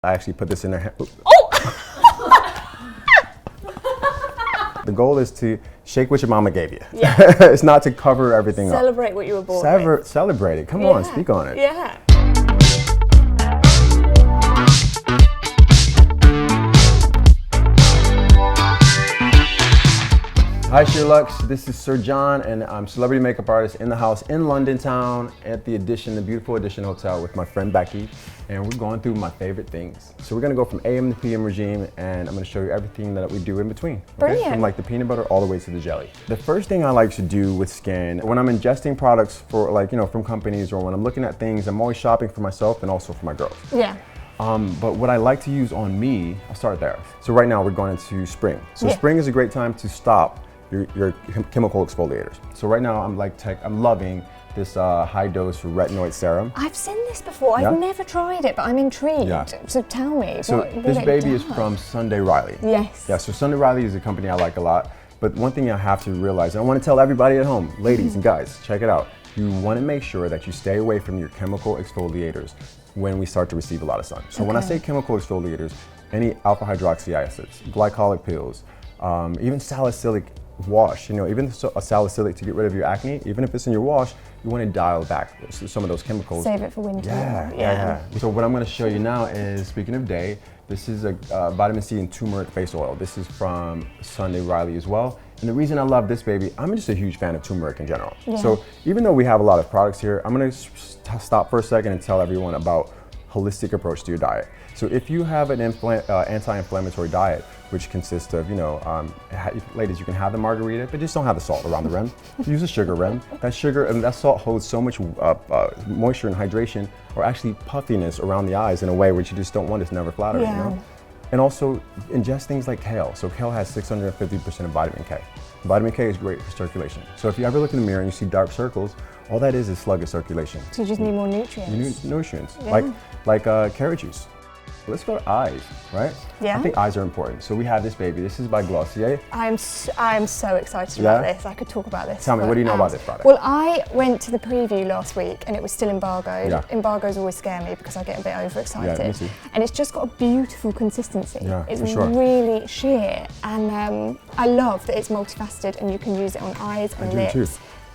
I actually put this in their hand. Oh! The goal is to shake what your mama gave you. Yeah. It's not to cover everything up. Celebrate what you were born with. Celebrate it. Come on, speak on it. Yeah. Hi SheerLuxe, this is Sir John and I'm celebrity makeup artist in the house in London town at the beautiful Edition Hotel with my friend Becky, and we're going through my favorite things. So we're gonna go from AM to PM regime, and I'm gonna show you everything that we do in between. Okay? Brilliant. From like the peanut butter all the way to the jelly. The first thing I like to do with skin, when I'm ingesting products for from companies, or when I'm looking at things, I'm always shopping for myself and also for my girls. Yeah. But what I like to use on me, I'll start there. So right now we're going into spring. So spring is a great time to stop your chemical exfoliators. So right now I'm loving this high dose retinoid serum. I've seen this before. I've never tried it, but I'm intrigued. Yeah. So tell me. So this baby is from Sunday Riley. Yes. Yeah, so Sunday Riley is a company I like a lot. But one thing I have to realize, and I want to tell everybody at home, ladies and guys, check it out. You want to make sure that you stay away from your chemical exfoliators when we start to receive a lot of sun. So when I say chemical exfoliators, any alpha hydroxy acids, glycolic pills, even salicylic wash, even a salicylic to get rid of your acne, even if it's in your wash, you want to dial back some of those chemicals. Save it for winter. Yeah. So what I'm going to show you now is, speaking of day, this is a vitamin C and turmeric face oil. This is from Sunday Riley as well. And the reason I love this baby, I'm just a huge fan of turmeric in general. Yeah. So even though we have a lot of products here, I'm going to stop for a second and tell everyone about holistic approach to your diet. So if you have an anti-inflammatory diet, which consists of, ladies, you can have the margarita, but just don't have the salt around the rim. Use a sugar rim. That sugar and that salt holds so much moisture and hydration, or actually puffiness around the eyes in a way which you just don't want. It's never flattering, And also ingest things like kale. So kale has 650% of vitamin K. Vitamin K is great for circulation. So if you ever look in the mirror and you see dark circles, all that is sluggish circulation. So you just need more nutrients. You need nutrients, like carrot juice. Let's go to eyes, right? Yeah. I think eyes are important. So we have this baby. This is by Glossier. I'm so excited about this. I could talk about this. Tell me, what do you know about this product? Well, I went to the preview last week and it was still embargoed. Yeah. Embargoes always scare me because I get a bit overexcited. Yeah, me too. And it's just got a beautiful consistency. Yeah, it's for sure. really sheer. And I love that it's multifaceted and you can use it on eyes and lips. Too.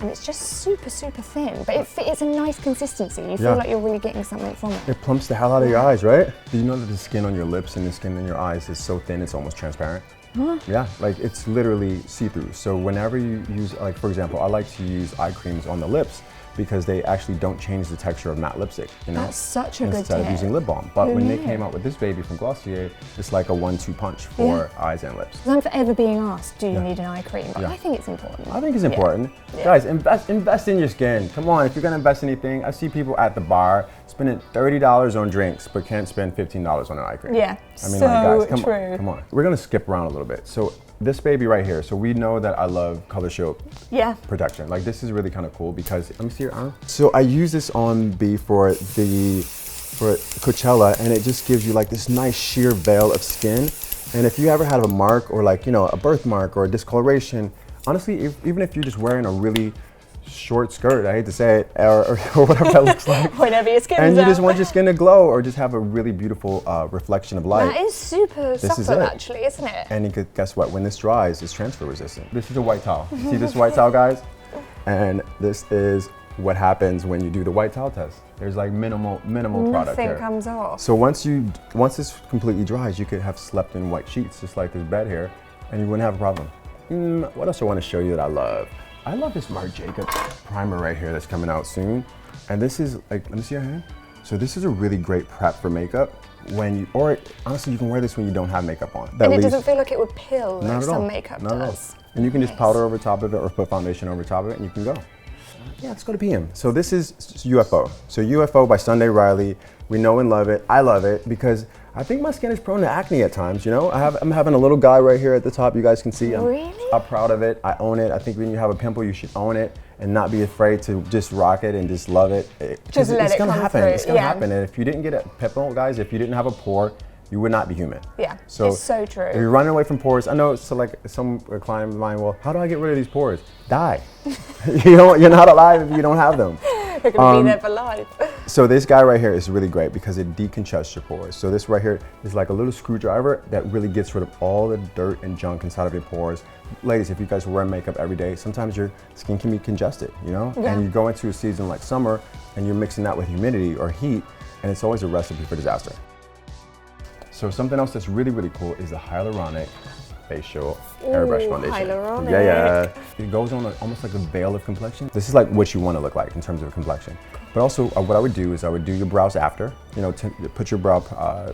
And it's just super thin, but it's a nice consistency. You feel like you're really getting something from it. It plumps the hell out of your eyes, right? Do you know that the skin on your lips and the skin in your eyes is so thin it's almost transparent? Huh? Yeah, like it's literally see-through. So whenever you use, like for example, I like to use eye creams on the lips because they actually don't change the texture of matte lipstick, That's such a good tip. Instead of using lip balm. But when they came out with this baby from Glossier, it's like a 1-2 punch for eyes and lips. I'm forever being asked, do you need an eye cream? But I think it's important. I think it's important. Guys, invest in your skin. Come on, if you're gonna invest in anything, I see people at the bar spending $30 on drinks, but can't spend $15 on an eye cream. Yeah, I mean, so guys, true. Come on. We're gonna skip around a little bit. So this baby right here, so we know that I love Color Shield protection. Like this is really kind of cool because, let me see your arm. So I use this on B for Coachella, and it just gives you like this nice sheer veil of skin. And if you ever have a mark or a birthmark or a discoloration, honestly, even if you're just wearing a really short skirt, I hate to say it, or whatever that looks like. Whenever your skin's and you just out. want your skin to glow or just have a really beautiful reflection of light. That is super subtle actually, isn't it? And guess what? When this dries, it's transfer resistant. This is a white towel. See this white towel, guys? And this is what happens when you do the white towel test. There's like minimal product there. Nothing comes off. So once this completely dries, you could have slept in white sheets, just like this bed here, and you wouldn't have a problem. What else I want to show you that I love? I love this Marc Jacobs primer right here that's coming out soon. And this is like, let me see your hand. So this is a really great prep for makeup or honestly, you can wear this when you don't have makeup on. And it doesn't feel like it would pill like some makeup does. And you can just powder over top of it or put foundation over top of it and you can go. Yeah, let's go to PM. So this is U.F.O. So U.F.O. by Sunday Riley. We know and love it. I love it because I think my skin is prone to acne at times, I'm having a little guy right here at the top, you guys can see. I'm proud of it, I own it. I think when you have a pimple, you should own it and not be afraid to just rock it and just love it. Just let it come through. It's gonna happen. And if you didn't get a pimple, guys, if you didn't have a pore, you would not be human. Yeah, so it's so true. If you're running away from pores, I know like some client of mine, well, how do I get rid of these pores? Die. You're not alive if you don't have them. You're going to be there for life. So this guy right here is really great because it decongests your pores. So this right here is like a little screwdriver that really gets rid of all the dirt and junk inside of your pores. Ladies, if you guys wear makeup every day, sometimes your skin can be congested, you know? Yeah. And you go into a season like summer and you're mixing that with humidity or heat, and it's always a recipe for disaster. So something else that's really, really cool is the hyaluronic facial airbrush foundation. Hyaluronic. Yeah. It goes on almost like a veil of complexion. This is like what you want to look like in terms of complexion. But also what I would do is I would do your brows after, you know, put your brow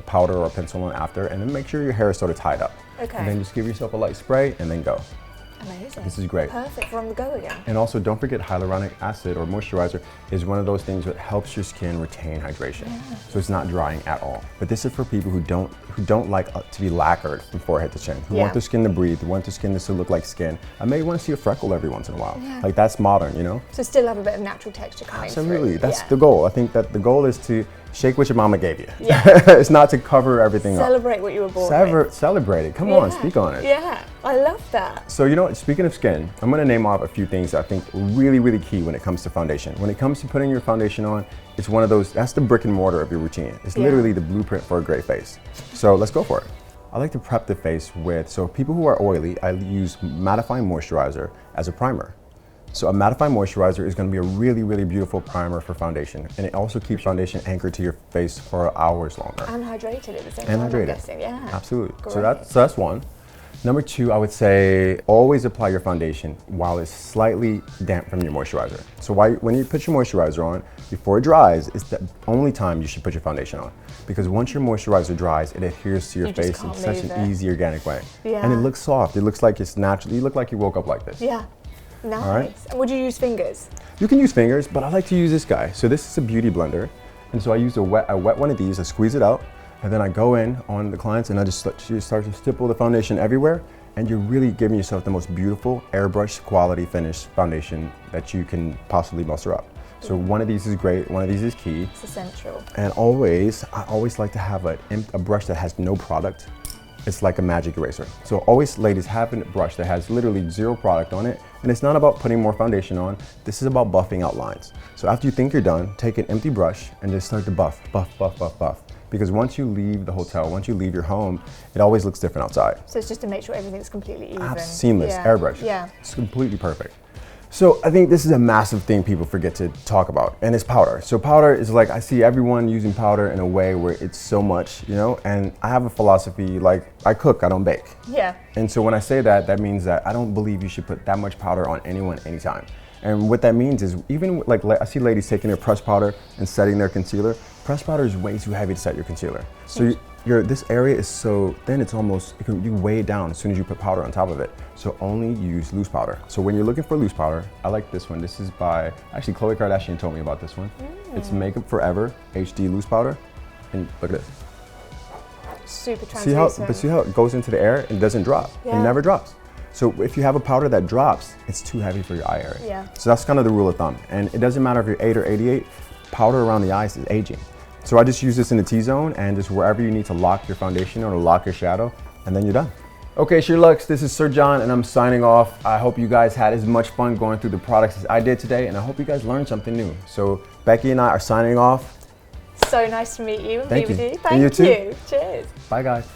powder or pencil on after, and then make sure your hair is sort of tied up. Okay. And then just give yourself a light spray and then go. Amazing. This is great. Perfect for on the go again. And also don't forget hyaluronic acid or moisturizer is one of those things that helps your skin retain hydration. Yeah. So it's not drying at all. But this is for people who don't like to be lacquered from forehead to chin, who want their skin to breathe, who want their skin to look like skin. I may want to see a freckle every once in a while. Yeah. Like that's modern, you know? So still have a bit of natural texture coming Absolutely. through. That's the goal. I think that the goal is to shake what your mama gave you. Yeah. It's not to cover everything up. Celebrate what you were born with. Celebrate it. Come on, speak on it. Yeah, I love that. So, you know, speaking of skin, I'm going to name off a few things that I think are really, really key when it comes to foundation. When it comes to putting your foundation on, it's one of those, that's the brick and mortar of your routine. It's literally the blueprint for a great face. So let's go for it. I like to prep the face with, so people who are oily, I use mattifying moisturizer as a primer. So a mattifying moisturizer is going to be a really, really beautiful primer for foundation. And it also keeps foundation anchored to your face for hours longer. And hydrated at the same time, I'm guessing, yeah. Absolutely. So that's one. Number two, I would say always apply your foundation while it's slightly damp from your moisturizer. So when you put your moisturizer on, before it dries, it's the only time you should put your foundation on. Because once your moisturizer dries, it adheres to your face in such an easy, organic way. Yeah. And it looks soft. It looks like it's natural. You look like you woke up like this. Yeah. Nice. All right. And would you use fingers? You can use fingers, but I like to use this guy. So this is a beauty blender. And so I use a wet one of these, I squeeze it out, and then I go in on the clients and I just start to stipple the foundation everywhere. And you're really giving yourself the most beautiful airbrush quality finish foundation that you can possibly muster up. So one of these is great, one of these is key. It's essential. And I always like to have a brush that has no product. It's like a magic eraser. So always, ladies, have a brush that has literally zero product on it. And it's not about putting more foundation on. This is about buffing out lines. So after you think you're done, take an empty brush and just start to buff. Because once you leave the hotel, once you leave your home, it always looks different outside. So it's just to make sure everything's completely even. Seamless, airbrush. Yeah. It's completely perfect. So I think this is a massive thing people forget to talk about, and it's powder. So powder is like, I see everyone using powder in a way where it's so much, you know, and I have a philosophy, like I cook, I don't bake. Yeah. And so when I say that, that means that I don't believe you should put that much powder on anyone anytime. And what that means is, even like I see ladies taking their pressed powder and setting their concealer. Pressed powder is way too heavy to set your concealer. So this area is so thin, it's almost, you weigh it down as soon as you put powder on top of it. So only use loose powder. So when you're looking for loose powder, I like this one. This is by, actually Khloe Kardashian told me about this one. It's Makeup Forever HD loose powder. And look at this. Super translucent. See how it goes into the air and doesn't drop. It never drops. So if you have a powder that drops, it's too heavy for your eye area. Yeah. So that's kind of the rule of thumb. And it doesn't matter if you're 8 or 88, powder around the eyes is aging. So I just use this in the T-zone and just wherever you need to lock your foundation or to lock your shadow, and then you're done. Okay, Sherlux, this is Sir John and I'm signing off. I hope you guys had as much fun going through the products as I did today, and I hope you guys learned something new. So Becky and I are signing off. So nice to meet you and Thank be with you. you. Thank you. Cheers. Bye guys.